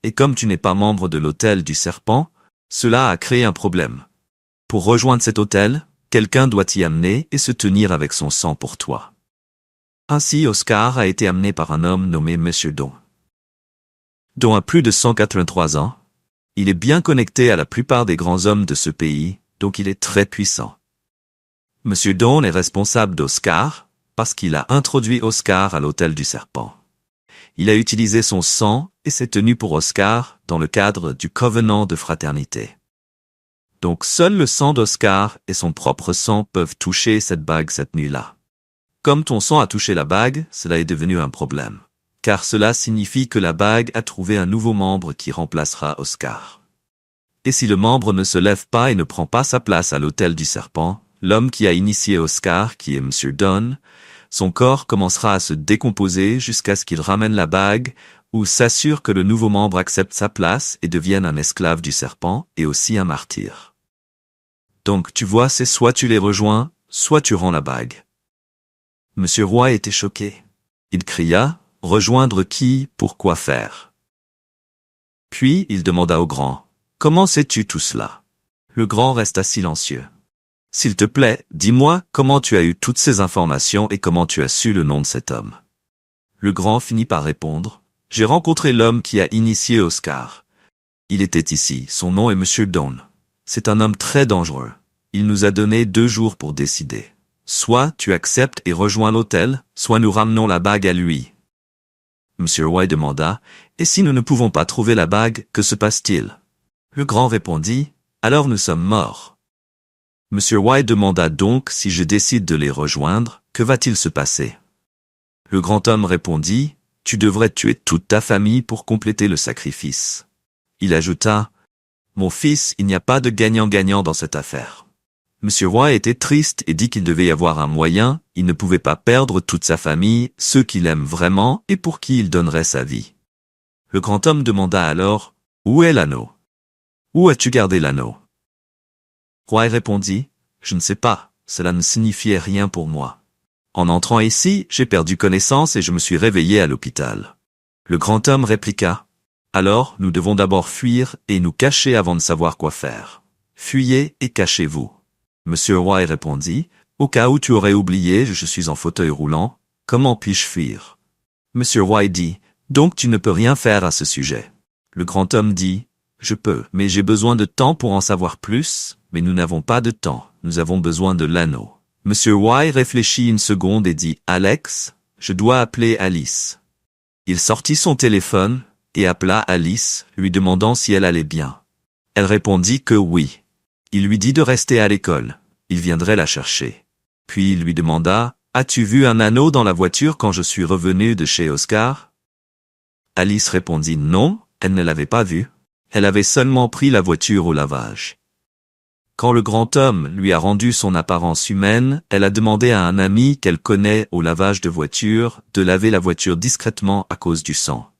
Et comme tu n'es pas membre de l'autel du serpent, cela a créé un problème. Pour rejoindre cet autel, quelqu'un doit t'y amener et se tenir avec son sang pour toi. » Ainsi Oscar a été amené par un homme nommé M. Don. Don a plus de 183 ans. Il est bien connecté à la plupart des grands hommes de ce pays, donc il est très puissant. M. Don est responsable d'Oscar parce qu'il a introduit Oscar à l'autel du serpent. Il a utilisé son sang et s'est tenu pour Oscar dans le cadre du Covenant de fraternité. Donc seul le sang d'Oscar et son propre sang peuvent toucher cette bague cette nuit-là. Comme ton sang a touché la bague, cela est devenu un problème. Car cela signifie que la bague a trouvé un nouveau membre qui remplacera Oscar. Et si le membre ne se lève pas et ne prend pas sa place à l'autel du serpent, l'homme qui a initié Oscar, qui est M. Don, son corps commencera à se décomposer jusqu'à ce qu'il ramène la bague, ou s'assure que le nouveau membre accepte sa place et devienne un esclave du serpent et aussi un martyr. Donc tu vois, c'est soit tu les rejoins, soit tu rends la bague. Monsieur Roy était choqué. Il cria, « Rejoindre qui, pourquoi faire ?» Puis il demanda au grand, « Comment sais-tu tout cela ?» Le grand resta silencieux. « S'il te plaît, dis-moi comment tu as eu toutes ces informations et comment tu as su le nom de cet homme. » Le grand finit par répondre, « J'ai rencontré l'homme qui a initié Oscar. Il était ici, son nom est Monsieur Dawn. C'est un homme très dangereux. Il nous a donné 2 jours pour décider. Soit tu acceptes et rejoins l'hôtel, soit nous ramenons la bague à lui. » Monsieur Roy demanda, « Et si nous ne pouvons pas trouver la bague, que se passe-t-il » Le grand répondit, « Alors nous sommes morts. » Monsieur Roy demanda donc, « Si je décide de les rejoindre, que va-t-il se passer » Le grand homme répondit, « Tu devrais tuer toute ta famille pour compléter le sacrifice. » Il ajouta, « Mon fils, il n'y a pas de gagnant-gagnant dans cette affaire. » Monsieur Roy était triste et dit qu'il devait y avoir un moyen, il ne pouvait pas perdre toute sa famille, ceux qu'il aime vraiment et pour qui il donnerait sa vie. Le grand homme demanda alors, « Où est l'anneau ? Où as-tu gardé l'anneau » Roy répondit, « Je ne sais pas, cela ne signifiait rien pour moi. En entrant ici, j'ai perdu connaissance et je me suis réveillé à l'hôpital. » Le grand homme répliqua, « Alors, nous devons d'abord fuir et nous cacher avant de savoir quoi faire. Fuyez et cachez-vous. » Monsieur Roy répondit, « Au cas où tu aurais oublié, je suis en fauteuil roulant, comment puis-je fuir ?» Monsieur Roy dit, « Donc tu ne peux rien faire à ce sujet. » Le grand homme dit, « Je peux, mais j'ai besoin de temps pour en savoir plus, mais nous n'avons pas de temps, nous avons besoin de l'anneau. » Monsieur Roy réfléchit une seconde et dit, « Alex, je dois appeler Alice. » Il sortit son téléphone et appela Alice, lui demandant si elle allait bien. Elle répondit que oui. Il lui dit de rester à l'école. Il viendrait la chercher. Puis il lui demanda, « As-tu vu un anneau dans la voiture quand je suis revenu de chez Oscar ?» Alice répondit non, elle ne l'avait pas vu. Elle avait seulement pris la voiture au lavage. Quand le grand homme lui a rendu son apparence humaine, elle a demandé à un ami qu'elle connaît au lavage de voiture de laver la voiture discrètement à cause du sang.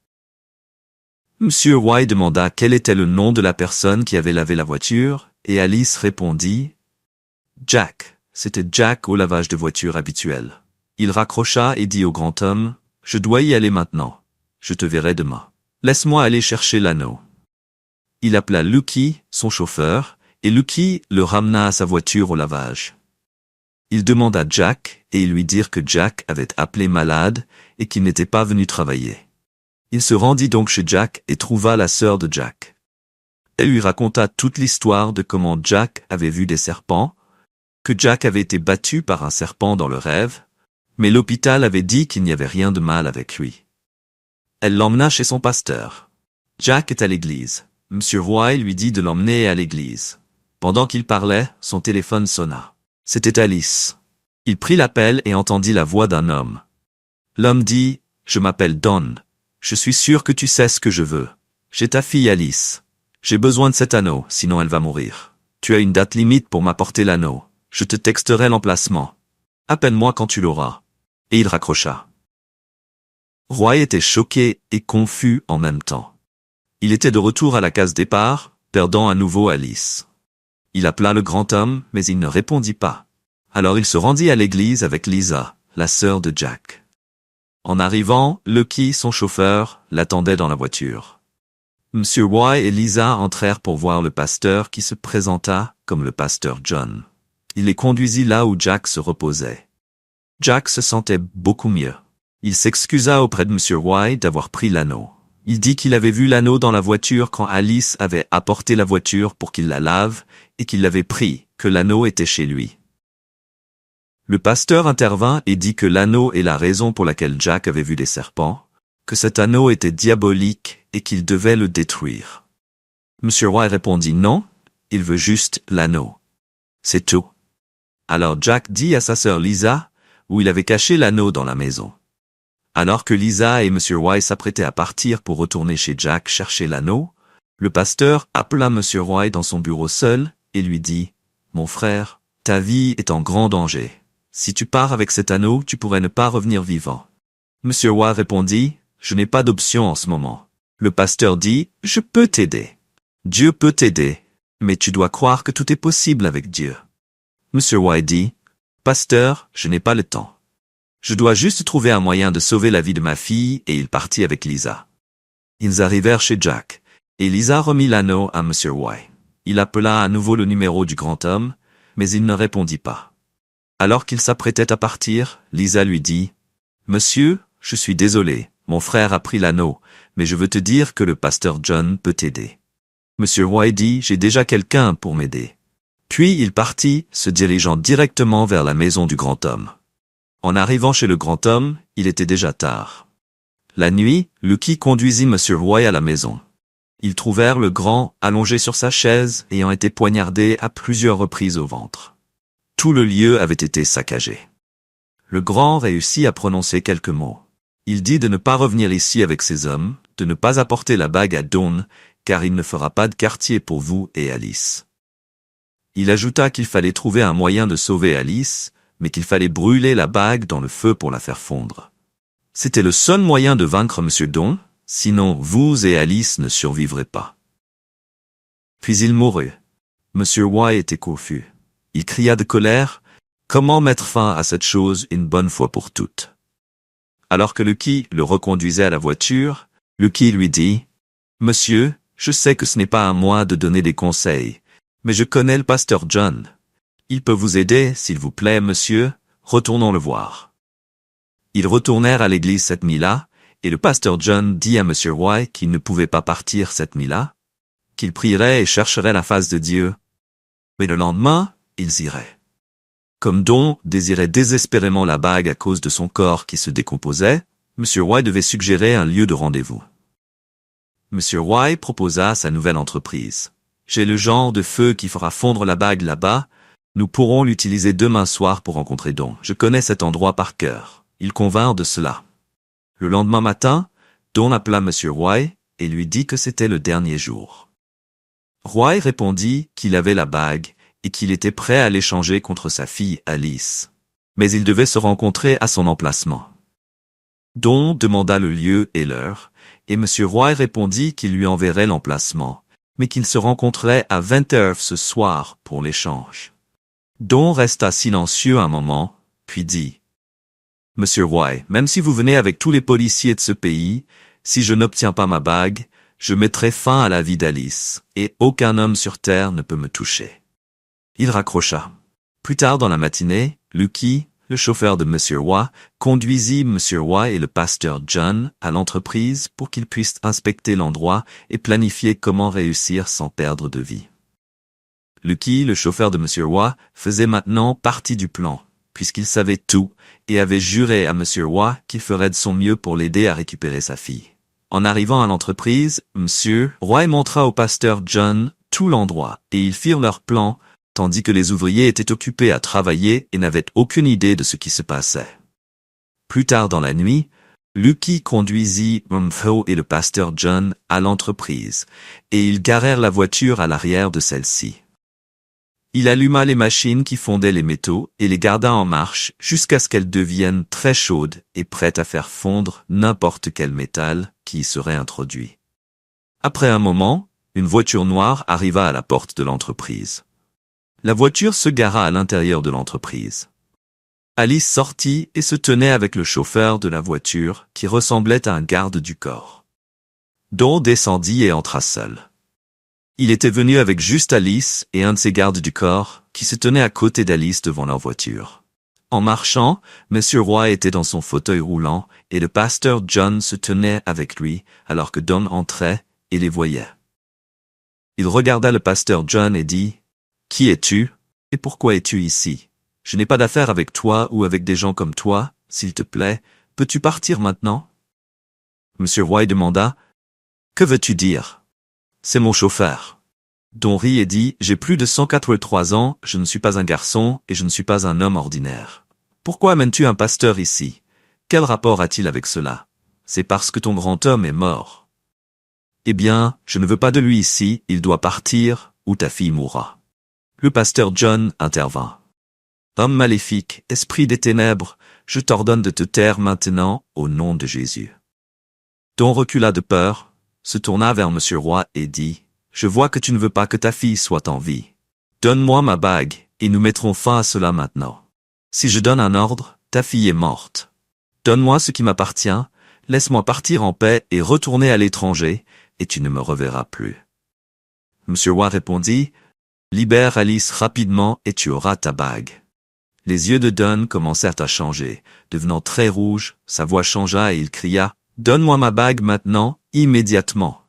Monsieur Roy demanda quel était le nom de la personne qui avait lavé la voiture, et Alice répondit « Jack, c'était Jack au lavage de voiture habituel. » Il raccrocha et dit au grand homme « Je dois y aller maintenant. Je te verrai demain. Laisse-moi aller chercher l'anneau. » Il appela Lucky, son chauffeur, et Lucky le ramena à sa voiture au lavage. Il demanda Jack, et ils lui dirent que Jack avait appelé malade et qu'il n'était pas venu travailler. Il se rendit donc chez Jack et trouva la sœur de Jack. Elle lui raconta toute l'histoire de comment Jack avait vu des serpents, que Jack avait été battu par un serpent dans le rêve, mais l'hôpital avait dit qu'il n'y avait rien de mal avec lui. Elle l'emmena chez son pasteur. Jack est à l'église. Monsieur Roy lui dit de l'emmener à l'église. Pendant qu'il parlait, son téléphone sonna. C'était Alice. Il prit l'appel et entendit la voix d'un homme. L'homme dit, « Je m'appelle Don. Je suis sûr que tu sais ce que je veux. J'ai ta fille Alice. J'ai besoin de cet anneau, sinon elle va mourir. Tu as une date limite pour m'apporter l'anneau. Je te texterai l'emplacement. Appelle-moi quand tu l'auras. » Et il raccrocha. Roy était choqué et confus en même temps. Il était de retour à la case départ, perdant à nouveau Alice. Il appela le grand homme, mais il ne répondit pas. Alors il se rendit à l'église avec Lisa, la sœur de Jack. En arrivant, Lucky, son chauffeur, l'attendait dans la voiture. Monsieur Roy et Lisa entrèrent pour voir le pasteur qui se présenta comme le pasteur John. Il les conduisit là où Jack se reposait. Jack se sentait beaucoup mieux. Il s'excusa auprès de Monsieur Roy d'avoir pris l'anneau. Il dit qu'il avait vu l'anneau dans la voiture quand Alice avait apporté la voiture pour qu'il la lave et qu'il l'avait pris, que l'anneau était chez lui. Le pasteur intervint et dit que l'anneau est la raison pour laquelle Jack avait vu des serpents, que cet anneau était diabolique et qu'il devait le détruire. Monsieur Roy répondit non, il veut juste l'anneau. C'est tout. Alors Jack dit à sa sœur Lisa, où il avait caché l'anneau dans la maison. Alors que Lisa et Monsieur Roy s'apprêtaient à partir pour retourner chez Jack chercher l'anneau, le pasteur appela Monsieur Roy dans son bureau seul et lui dit « Mon frère, ta vie est en grand danger. Si tu pars avec cet anneau, tu pourrais ne pas revenir vivant. Monsieur Roy répondit, je n'ai pas d'option en ce moment. Le pasteur dit, je peux t'aider. Dieu peut t'aider, mais tu dois croire que tout est possible avec Dieu. Monsieur Roy dit, pasteur, je n'ai pas le temps. Je dois juste trouver un moyen de sauver la vie de ma fille, et il partit avec Lisa. Ils arrivèrent chez Jack, et Lisa remit l'anneau à Monsieur Roy. Il appela à nouveau le numéro du grand homme, mais il ne répondit pas. Alors qu'il s'apprêtait à partir, Lisa lui dit, Monsieur, je suis désolé, mon frère a pris l'anneau, mais je veux te dire que le pasteur John peut t'aider. Monsieur Roy dit, j'ai déjà quelqu'un pour m'aider. Puis il partit, se dirigeant directement vers la maison du grand homme. En arrivant chez le grand homme, il était déjà tard. La nuit, Lucky conduisit Monsieur Roy à la maison. Ils trouvèrent le grand, allongé sur sa chaise, ayant été poignardé à plusieurs reprises au ventre. Tout le lieu avait été saccagé. Le grand réussit à prononcer quelques mots. Il dit de ne pas revenir ici avec ses hommes, de ne pas apporter la bague à Dawn, car il ne fera pas de quartier pour vous et Alice. Il ajouta qu'il fallait trouver un moyen de sauver Alice, mais qu'il fallait brûler la bague dans le feu pour la faire fondre. C'était le seul moyen de vaincre M. Dawn, sinon vous et Alice ne survivrez pas. Puis il mourut. M. Roy était confus. Il cria de colère, « Comment mettre fin à cette chose une bonne fois pour toutes ?» Alors que Lucky le reconduisait à la voiture, Lucky lui dit, « Monsieur, je sais que ce n'est pas à moi de donner des conseils, mais je connais le pasteur John. Il peut vous aider, s'il vous plaît, monsieur, retournons le voir. » Ils retournèrent à l'église cette nuit-là, et le pasteur John dit à Monsieur Roy qu'il ne pouvait pas partir cette nuit-là, qu'il prierait et chercherait la face de Dieu. Mais le lendemain, ils iraient. Comme Dawn désirait désespérément la bague à cause de son corps qui se décomposait, Monsieur Roy devait suggérer un lieu de rendez-vous. Monsieur Roy proposa sa nouvelle entreprise. « J'ai le genre de feu qui fera fondre la bague là-bas. Nous pourrons l'utiliser demain soir pour rencontrer Dawn. Je connais cet endroit par cœur. » Ils convinrent de cela. Le lendemain matin, Dawn appela Monsieur Roy et lui dit que c'était le dernier jour. Roy répondit qu'il avait la bague et qu'il était prêt à l'échanger contre sa fille Alice. Mais ils devaient se rencontrer à son emplacement. Dawn demanda le lieu et l'heure, et Monsieur Roy répondit qu'il lui enverrait l'emplacement, mais qu'ils se rencontreraient à 20h ce soir pour l'échange. Dawn resta silencieux un moment, puis dit, « Monsieur Roy, même si vous venez avec tous les policiers de ce pays, si je n'obtiens pas ma bague, je mettrai fin à la vie d'Alice, et aucun homme sur terre ne peut me toucher. » Il raccrocha. Plus tard dans la matinée, Lucky, le chauffeur de Monsieur Roy, conduisit Monsieur Roy et le pasteur John à l'entreprise pour qu'ils puissent inspecter l'endroit et planifier comment réussir sans perdre de vie. Lucky, le chauffeur de Monsieur Roy, faisait maintenant partie du plan, puisqu'il savait tout et avait juré à Monsieur Roy qu'il ferait de son mieux pour l'aider à récupérer sa fille. En arrivant à l'entreprise, Monsieur Roy montra au pasteur John tout l'endroit et ils firent leur plan, tandis que les ouvriers étaient occupés à travailler et n'avaient aucune idée de ce qui se passait. Plus tard dans la nuit, Lucky conduisit Mumfo et le pasteur John à l'entreprise, et ils garèrent la voiture à l'arrière de celle-ci. Il alluma les machines qui fondaient les métaux et les garda en marche jusqu'à ce qu'elles deviennent très chaudes et prêtes à faire fondre n'importe quel métal qui y serait introduit. Après un moment, une voiture noire arriva à la porte de l'entreprise. La voiture se gara à l'intérieur de l'entreprise. Alice sortit et se tenait avec le chauffeur de la voiture qui ressemblait à un garde du corps. Dawn descendit et entra seul. Il était venu avec juste Alice et un de ses gardes du corps qui se tenait à côté d'Alice devant leur voiture. En marchant, Monsieur Roy était dans son fauteuil roulant et le pasteur John se tenait avec lui alors que Dawn entrait et les voyait. Il regarda le pasteur John et dit « Qui es-tu et pourquoi es-tu ici? Je n'ai pas d'affaire avec toi ou avec des gens comme toi, s'il te plaît, peux-tu partir maintenant ?» Monsieur Roy demanda « Que veux-tu dire? C'est mon chauffeur. » Dawn rit et dit « J'ai plus de 183 ans, je ne suis pas un garçon et je ne suis pas un homme ordinaire. Pourquoi amènes-tu un pasteur ici? Quel rapport a-t-il avec cela? C'est parce que ton grand homme est mort. Eh bien, je ne veux pas de lui ici, il doit partir, ou ta fille mourra. » Le pasteur John intervint. « Homme maléfique, esprit des ténèbres, je t'ordonne de te taire maintenant, au nom de Jésus. Don recula de peur, se tourna vers Monsieur Roy et dit, « Je vois que tu ne veux pas que ta fille soit en vie. Donne-moi ma bague, et nous mettrons fin à cela maintenant. Si je donne un ordre, ta fille est morte. Donne-moi ce qui m'appartient, laisse-moi partir en paix et retourner à l'étranger, et tu ne me reverras plus. » Monsieur Roy répondit, « Libère Alice rapidement et tu auras ta bague. » Les yeux de Don commencèrent à changer, devenant très rouges, sa voix changea et il cria, « Donne-moi ma bague maintenant, immédiatement. »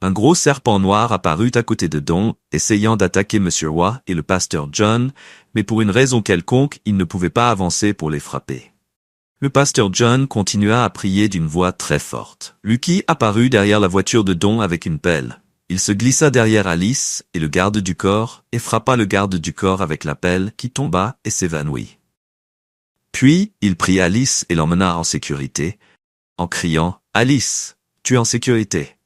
Un gros serpent noir apparut à côté de Don, essayant d'attaquer Monsieur Roy et le pasteur John, mais pour une raison quelconque, il ne pouvait pas avancer pour les frapper. Le pasteur John continua à prier d'une voix très forte. Lucky apparut derrière la voiture de Don avec une pelle. Il se glissa derrière Alice et le garde du corps et frappa le garde du corps avec la pelle qui tomba et s'évanouit. Puis, il prit Alice et l'emmena en sécurité, en criant « Alice, tu es en sécurité !»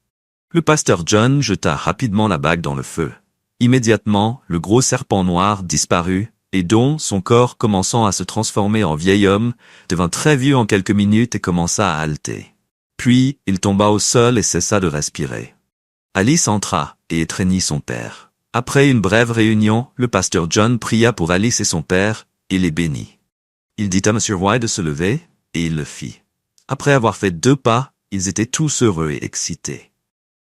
Le pasteur John jeta rapidement la bague dans le feu. Immédiatement, le gros serpent noir disparut, et Don, son corps commençant à se transformer en vieil homme, devint très vieux en quelques minutes et commença à halter. Puis, il tomba au sol et cessa de respirer. Alice entra et étreignit son père. Après une brève réunion, le pasteur John pria pour Alice et son père, et les bénit. Il dit à Monsieur Roy de se lever, et il le fit. Après avoir fait 2 pas, ils étaient tous heureux et excités.